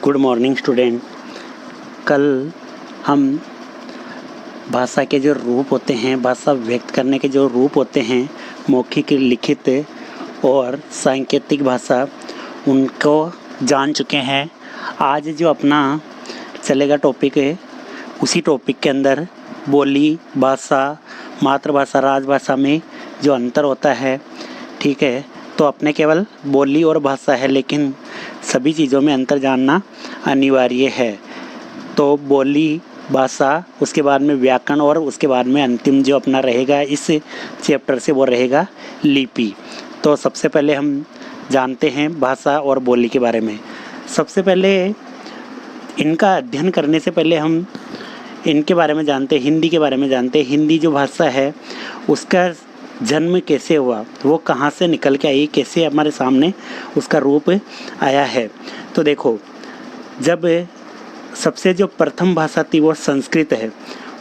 Good morning student. कल हम भाषा के जो रूप होते हैं, भाषा व्यक्त करने के जो रूप होते हैं, मौखिक, लिखित और सांकेतिक भाषा, उनको जान चुके हैं। आज जो अपना चलेगा टॉपिक है, उसी टॉपिक के अंदर बोली, भाषा, मातृभाषा, राजभाषा में जो अंतर होता है, ठीक है। तो अपने केवल बोली और भाषा है, लेकिन सभी चीज़ों में अंतर जानना अनिवार्य है। तो बोली, भाषा, उसके बाद में व्याकरण और उसके बाद में अंतिम जो अपना रहेगा इस चैप्टर से, वो रहेगा लिपि। तो सबसे पहले हम जानते हैं भाषा और बोली के बारे में। सबसे पहले इनका अध्ययन करने से पहले हम इनके बारे में जानते हैं, हिंदी के बारे में जानते हैं। हिंदी जो भाषा है उसका जन्म कैसे हुआ, वो कहाँ से निकल के आई, कैसे हमारे सामने उसका रूप आया है। तो देखो, जब सबसे जो प्रथम भाषा थी वो संस्कृत है,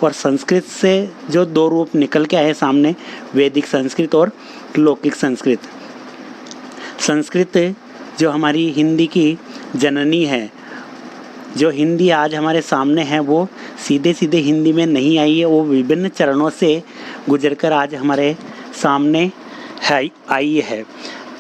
और संस्कृत से जो दो रूप निकल के आए सामने, वैदिक संस्कृत और लौकिक संस्कृत। संस्कृत जो हमारी हिंदी की जननी है, जो हिंदी आज हमारे सामने है, वो सीधे सीधे हिंदी में नहीं आई है, वो विभिन्न चरणों से गुजरकर आज हमारे सामने आई है।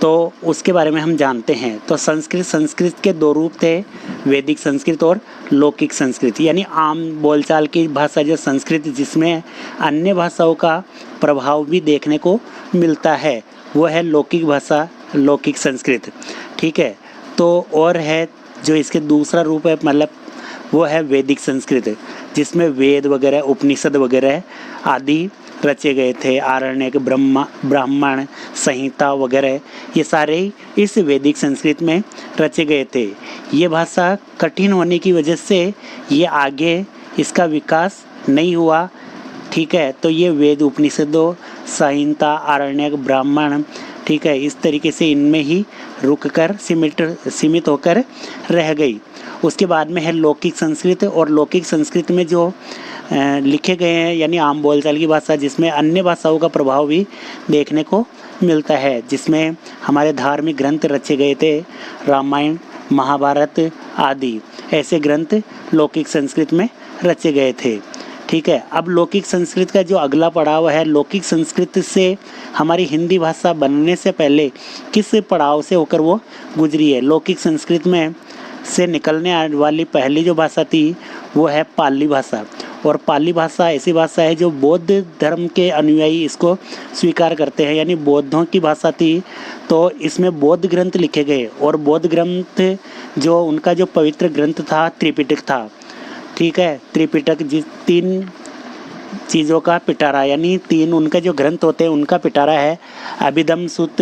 तो उसके बारे में हम जानते हैं। तो संस्कृत के दो रूप थे, वैदिक संस्कृत और लौकिक संस्कृत। यानी आम बोलचाल की भाषा जो संस्कृत, जिसमें अन्य भाषाओं का प्रभाव भी देखने को मिलता है, वो है लौकिक भाषा, लौकिक संस्कृत, ठीक है। तो और है जो इसके दूसरा रूप है, मतलब वो है वैदिक संस्कृत, जिसमें वेद वगैरह, उपनिषद वगैरह आदि रचे गए थे। आरण्यक, ब्राह्मण संहिता वगैरह, ये सारे इस वैदिक संस्कृत में रचे गए थे। ये भाषा कठिन होने की वजह से ये आगे इसका विकास नहीं हुआ, ठीक है। तो ये वेद, उपनिषदों, संहिता, आरण्यक, ब्राह्मण, ठीक है, इस तरीके से इनमें ही रुक कर सीमित होकर रह गई। उसके बाद में है लौकिक संस्कृत, और लौकिक संस्कृत में जो लिखे गए हैं, यानी आम बोलचाल की भाषा, जिसमें अन्य भाषाओं का प्रभाव भी देखने को मिलता है, जिसमें हमारे धार्मिक ग्रंथ रचे गए थे, रामायण, महाभारत आदि ऐसे ग्रंथ लौकिक संस्कृत में रचे गए थे, ठीक है। अब लौकिक संस्कृत का जो अगला पड़ाव है, लौकिक संस्कृत से हमारी हिंदी भाषा बनने से पहले किस पड़ाव से होकर वो गुजरी है। लौकिक संस्कृत में से निकलने वाली पहली जो भाषा थी वो है पाली भाषा, और पाली भाषा ऐसी भाषा है जो बौद्ध धर्म के अनुयायी इसको स्वीकार करते हैं, यानी बौद्धों की भाषा थी। तो इसमें बौद्ध ग्रंथ लिखे गए, और बौद्ध ग्रंथ जो उनका जो पवित्र ग्रंथ था, त्रिपिटक था, ठीक है। त्रिपिटक जिस 3 चीज़ों का पिटारा, यानी 3 उनके जो ग्रंथ होते हैं उनका पिटारा है। अभिधम सुत्त,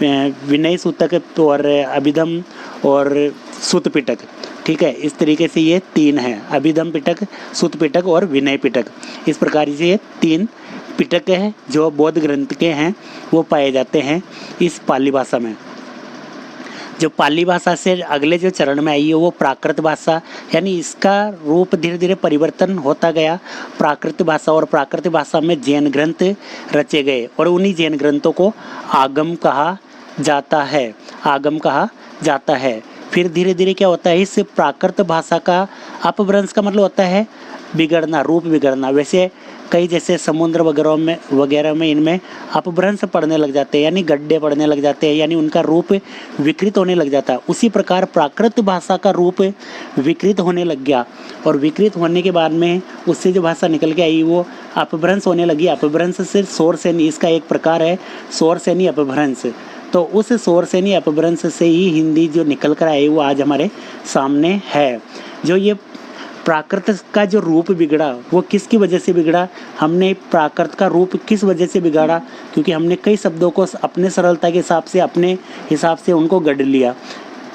विनय सूतक और अभिधम और सुत्त पिटक, ठीक है। इस तरीके से ये 3 हैं, अभिधम पिटक, सुत्त पिटक और विनय पिटक। इस प्रकार से ये 3 पिटक हैं जो बौद्ध ग्रंथ के हैं, वो पाए जाते हैं इस पाली भाषा में। जो पाली भाषा से अगले जो चरण में आई है वो प्राकृत भाषा, यानी इसका रूप धीरे धीरे परिवर्तन होता गया, प्राकृत भाषा। और प्राकृत भाषा में जैन ग्रंथ रचे गए, और उन्हीं जैन ग्रंथों को आगम कहा जाता है, आगम कहा जाता है। फिर धीरे धीरे क्या होता है, इस प्राकृत भाषा का अपभ्रंश का मतलब होता है बिगड़ना, रूप बिगड़ना। वैसे कई जैसे समुद्र वगैरह में इनमें अपभ्रंश पड़ने लग जाते हैं, यानी गड्ढे पड़ने लग जाते हैं, यानी उनका रूप विकृत होने लग जाता है। उसी प्रकार प्राकृत भाषा का रूप विकृत होने लग गया, और विकृत होने के बाद में उससे जो भाषा निकल के आई वो अपभ्रंश होने लगी। अपभ्रंश से शोरसेनी, इसका एक प्रकार है शोरसेनी अपभ्रंश। तो उस शोरसेनी अपभ्रंश से ही हिंदी जो निकल कर आई वो आज हमारे सामने है। जो ये प्राकृत का जो रूप बिगड़ा, वो किसकी वजह से बिगड़ा, हमने प्राकृत का रूप किस वजह से बिगाड़ा, क्योंकि हमने कई शब्दों को अपने सरलता के हिसाब से, अपने हिसाब से उनको गढ़ लिया,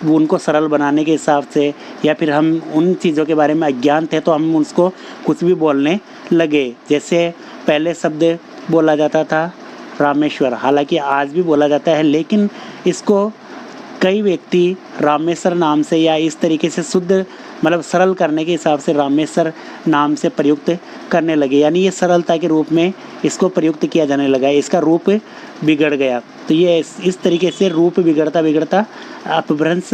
उनको सरल बनाने के हिसाब से, या फिर हम उन चीज़ों के बारे में अज्ञान थे तो हम उसको कुछ भी बोलने लगे। जैसे पहले शब्द बोला जाता था रामेश्वर, हालांकि आज भी बोला जाता है, लेकिन इसको कई व्यक्ति रामेश्वर नाम से या इस तरीके से शुद्ध मतलब सरल करने के हिसाब से रामेश्वर नाम से प्रयुक्त करने लगे, यानी ये सरलता के रूप में इसको प्रयुक्त किया जाने लगा, इसका रूप बिगड़ गया। तो ये इस तरीके से रूप बिगड़ता बिगड़ता अपभ्रंश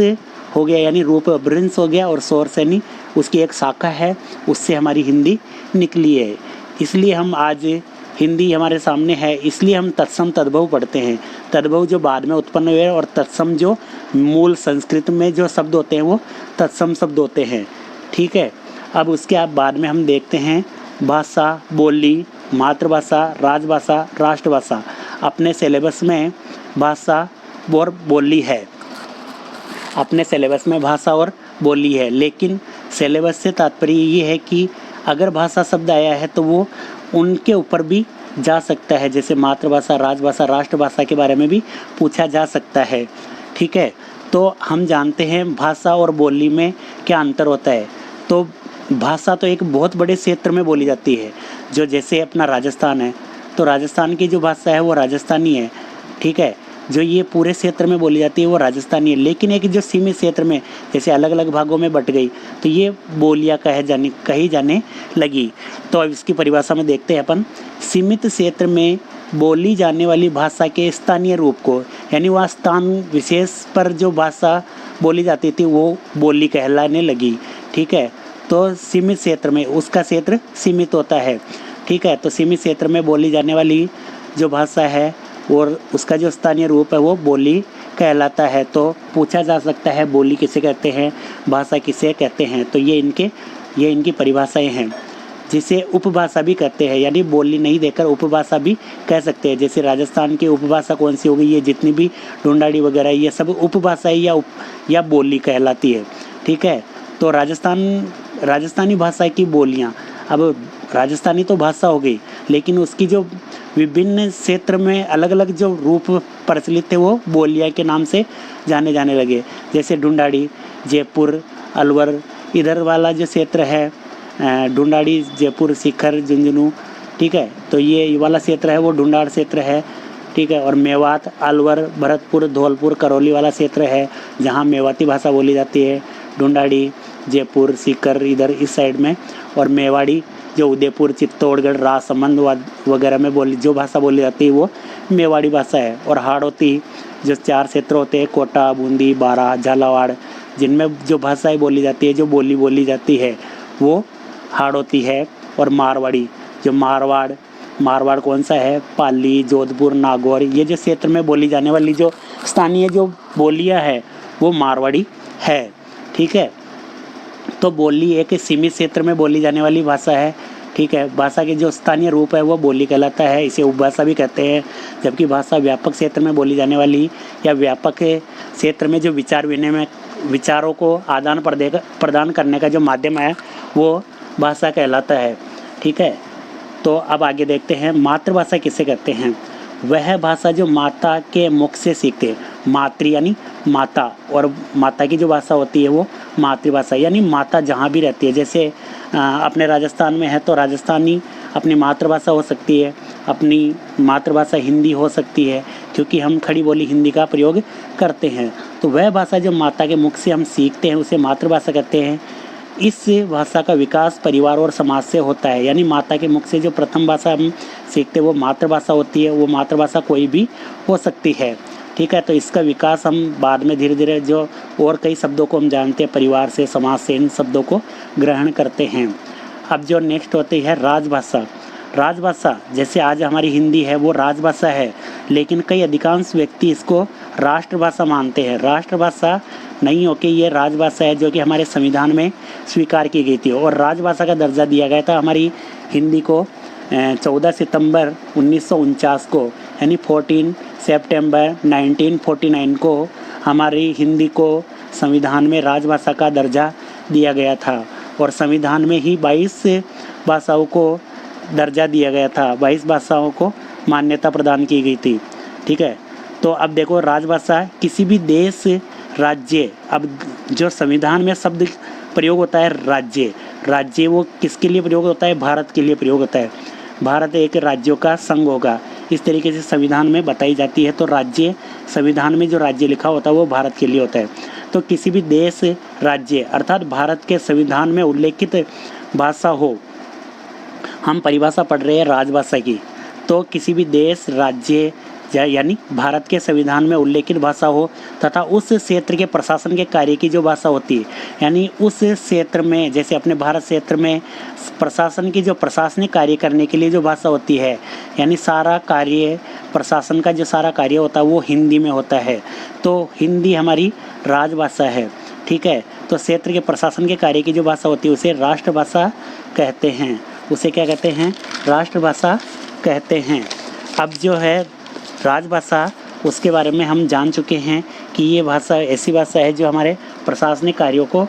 हो गया, यानी रूप अपभ्रंश हो गया, और सोर्स यानी उसकी एक शाखा है, उससे हमारी हिंदी निकली है। इसलिए हम आज हिंदी हमारे सामने है, इसलिए हम तत्सम तद्भव पढ़ते हैं। तद्भव जो बाद में उत्पन्न हुए, और तत्सम जो मूल संस्कृत में जो शब्द होते हैं वो तत्सम शब्द होते हैं। ठीक है, अब उसके बाद में हम देखते हैं भाषा, बोली, मातृभाषा, राजभाषा, राष्ट्रभाषा। अपने सिलेबस में भाषा और बोली है, अपने सिलेबस में भाषा और बोली है, लेकिन सिलेबस से तात्पर्य ये है कि अगर भाषा शब्द आया है तो वो उनके ऊपर भी जा सकता है, जैसे मातृभाषा, राजभाषा, राष्ट्रभाषा के बारे में भी पूछा जा सकता है। ठीक है, तो हम जानते हैं भाषा और बोली में क्या अंतर होता है। तो भाषा तो एक बहुत बड़े क्षेत्र में बोली जाती है, जो जैसे अपना राजस्थान है, तो राजस्थान की जो भाषा है वो राजस्थानी है। ठीक है, जो ये पूरे क्षेत्र में बोली जाती है वो राजस्थानी है, लेकिन एक जो सीमित क्षेत्र में जैसे अलग अलग भागों में बट गई तो ये बोलियाँ कही जाने लगी। तो अब इसकी परिभाषा में देखते हैं अपन, सीमित क्षेत्र में बोली जाने वाली भाषा के स्थानीय रूप को, यानी वह स्थान विशेष पर जो भाषा बोली जाती थी वो बोली कहलाने लगी। ठीक है, तो सीमित क्षेत्र में उसका क्षेत्र सीमित होता है। ठीक है, तो सीमित क्षेत्र में बोली जाने वाली जो भाषा है और उसका जो स्थानीय रूप है वो बोली कहलाता है। तो पूछा जा सकता है बोली किसे कहते हैं, भाषा किसे कहते हैं। तो ये इनकी परिभाषाएं हैं, जिसे उपभाषा भी कहते हैं, यानी बोली नहीं देकर उपभाषा भी कह सकते हैं। जैसे राजस्थान की उपभाषा कौन सी होगी, ये जितनी भी ढूंढाड़ी वगैरह ये सब उपभाषा या बोली कहलाती है। ठीक है, तो राजस्थानी भाषा की बोलियाँ, अब राजस्थानी तो भाषा हो गई, लेकिन उसकी जो विभिन्न क्षेत्र में अलग अलग जो रूप प्रचलित थे वो बोलियाँ के नाम से जाने लगे। जैसे ढूंढाड़ी, जयपुर, अलवर, इधर वाला जो क्षेत्र है ढूंढाड़ी, जयपुर, सीकर, झुंझुनू। ठीक है, तो ये वाला क्षेत्र है वो ढूंढाड़ क्षेत्र है। ठीक है, और मेवात, अलवर, भरतपुर, धौलपुर, करौली वाला क्षेत्र है जहाँ मेवाती भाषा बोली जाती है। ढूंढाड़ी, जयपुर, सीकर इधर इस साइड में, और मेवाड़ी जो उदयपुर, चित्तौड़गढ़, राजसमंद वगैरह में जो भाषा बोली जाती है वो मेवाड़ी भाषा है। और हाड़ौती जो 4 क्षेत्र होते हैं, कोटा, बूंदी, बारा, झालावाड़, जिनमें जो भाषाएं बोली जाती है, जो बोली जाती है वो हाड़ौती है। और मारवाड़ी, जो मारवाड़ कौन सा है, पाली, जोधपुर, नागौर, ये जो क्षेत्र में बोली जाने वाली जो स्थानीय जो बोलियाँ है वो मारवाड़ी है। ठीक है, तो बोली एक सीमित क्षेत्र में बोली जाने वाली भाषा है। ठीक है, भाषा के जो स्थानीय रूप है वो बोली कहलाता है, इसे उपभाषा भी कहते हैं। जबकि भाषा व्यापक क्षेत्र में बोली जाने वाली या व्यापक क्षेत्र में जो विचार विनिमय, विचारों को आदान प्रदान करने का जो माध्यम है वो भाषा कहलाता है। ठीक है, तो अब आगे देखते हैं मातृभाषा किसे कहते हैं। वह भाषा जो माता के मुख से सीखते, मातृ यानी माता, और माता की जो भाषा होती है वो मातृभाषा, यानी माता जहाँ भी रहती है। जैसे अपने राजस्थान में है तो राजस्थानी अपनी मातृभाषा हो सकती है, अपनी मातृभाषा हिंदी हो सकती है, क्योंकि हम खड़ी बोली हिंदी का प्रयोग करते हैं। तो वह भाषा जो माता के मुख से हम सीखते हैं उसे मातृभाषा कहते हैं। इस भाषा का विकास परिवार और समाज से होता है, यानी माता के मुख से जो प्रथम भाषा हम सीखते हैं वो मातृभाषा होती है। वो मातृभाषा कोई भी हो सकती है। ठीक है, तो इसका विकास हम बाद में धीरे धीरे जो और कई शब्दों को हम जानते हैं, परिवार से, समाज से, इन शब्दों को ग्रहण करते हैं। अब जो नेक्स्ट होती है राजभाषा, जैसे आज हमारी हिंदी है वो राजभाषा है, लेकिन कई अधिकांश व्यक्ति इसको राष्ट्रभाषा मानते हैं। राष्ट्रभाषा नहीं होकर ये राजभाषा है जो कि हमारे संविधान में स्वीकार की गई थी, और राजभाषा का दर्जा दिया गया था हमारी हिंदी को 14 सितंबर 1949 को, यानी 14 सितंबर 1949 को हमारी हिंदी को संविधान में राजभाषा का दर्जा दिया गया था। और संविधान में ही 22 भाषाओं को दर्जा दिया गया था, 22 भाषाओं को मान्यता प्रदान की गई थी। ठीक है, तो अब देखो राजभाषा किसी भी देश, राज्य, अब जो संविधान में शब्द प्रयोग होता है राज्य वो किसके लिए प्रयोग होता है, भारत के लिए प्रयोग होता है। भारत एक राज्यों का संघ होगा, इस तरीके से संविधान में बताई जाती है। तो राज्य, संविधान में जो राज्य लिखा होता है वो भारत के लिए होता है। तो किसी भी देश, राज्य अर्थात भारत के संविधान में उल्लेखित भाषा हो, हम परिभाषा पढ़ रहे हैं राजभाषा की, तो किसी भी देश, राज्य यानी भारत के संविधान में उल्लेखित भाषा हो तथा उस क्षेत्र के प्रशासन के कार्य की जो भाषा होती है, यानी उस क्षेत्र में जैसे अपने भारत क्षेत्र में प्रशासन की जो प्रशासनिक कार्य करने के लिए जो भाषा होती है, यानी सारा कार्य प्रशासन का जो सारा कार्य होता है वो हिंदी में होता है। तो हिंदी हमारी राजभाषा है, ठीक है। तो क्षेत्र के प्रशासन के कार्य की जो भाषा होती है उसे राष्ट्रभाषा कहते हैं। उसे क्या कहते हैं? राष्ट्रभाषा कहते हैं। अब जो है राजभाषा, उसके बारे में हम जान चुके हैं कि ये भाषा ऐसी भाषा है जो हमारे प्रशासनिक कार्यों को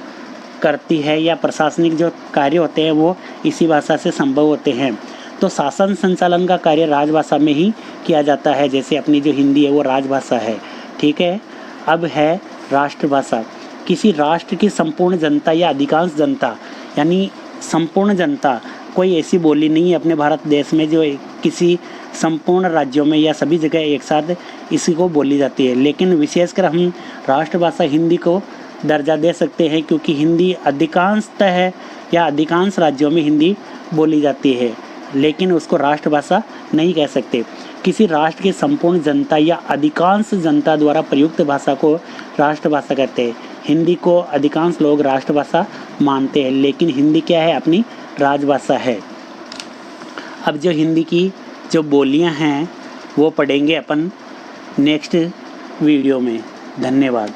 करती है, या प्रशासनिक जो कार्य होते हैं वो इसी भाषा से संभव होते हैं। तो शासन संचालन का कार्य राजभाषा में ही किया जाता है, जैसे अपनी जो हिंदी है वो राजभाषा है, ठीक है। अब है राष्ट्रभाषा। किसी राष्ट्र की संपूर्ण जनता या अधिकांश जनता, यानी संपूर्ण जनता, कोई ऐसी बोली नहीं है अपने भारत देश में जो किसी संपूर्ण राज्यों में या सभी जगह एक साथ इसी को बोली जाती है। लेकिन विशेषकर हम राष्ट्रभाषा हिंदी को दर्जा दे सकते हैं, क्योंकि हिंदी अधिकांशतः है या अधिकांश राज्यों में हिंदी बोली जाती है, लेकिन उसको राष्ट्रभाषा नहीं कह सकते। किसी राष्ट्र की संपूर्ण जनता या अधिकांश जनता द्वारा प्रयुक्त भाषा को राष्ट्रभाषा कहते हैं। हिंदी को अधिकांश लोग राष्ट्रभाषा मानते हैं, लेकिन हिंदी क्या है? अपनी राजभाषा है। अब जो हिंदी की जो बोलियां हैं वो पढ़ेंगे अपन नेक्स्ट वीडियो में। धन्यवाद।